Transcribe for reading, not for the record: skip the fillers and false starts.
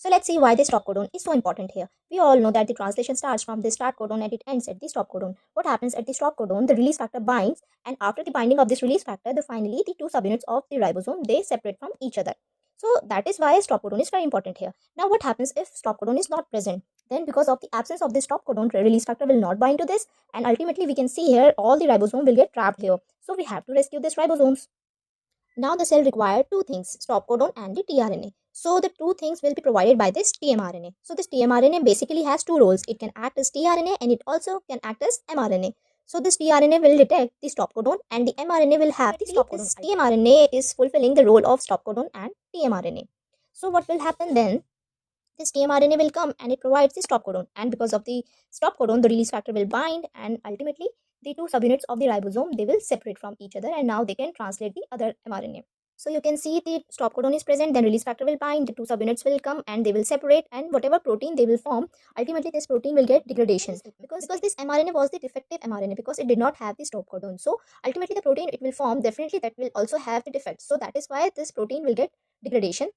So let's see why the stop codon is so important here. We all know that the translation starts from the start codon and it ends at the stop codon. What happens at the stop codon? The release factor binds, and after the binding of this release factor, finally the two subunits of the ribosome, they separate from each other. So that is why stop codon is very important here. Now what happens if stop codon is not present? Then because of the absence of the stop codon, release factor will not bind to this, and ultimately we can see here all the ribosome will get trapped here. So we have to rescue these ribosomes. Now the cell require two things, stop codon and the tRNA. So the two things will be provided by this tmRNA. So this tmRNA basically has two roles. It can act as tRNA and it also can act as mRNA. So this tRNA will detect the stop codon and the mRNA will have the stop codon. This tmRNA is fulfilling the role of stop codon and tmRNA. So what will happen then? This tmRNA will come and it provides the stop codon, and because of the stop codon, the release factor will bind, and ultimately the two subunits of the ribosome, they will separate from each other, and now they can translate the other mRNA. So you can see the stop codon is present, then release factor will bind, the two subunits will come and they will separate, and whatever protein they will form, ultimately this protein will get degradation because this mRNA was the defective mRNA because it did not have the stop codon. So ultimately the protein it will form, definitely that will also have the defect. So that is why this protein will get degradation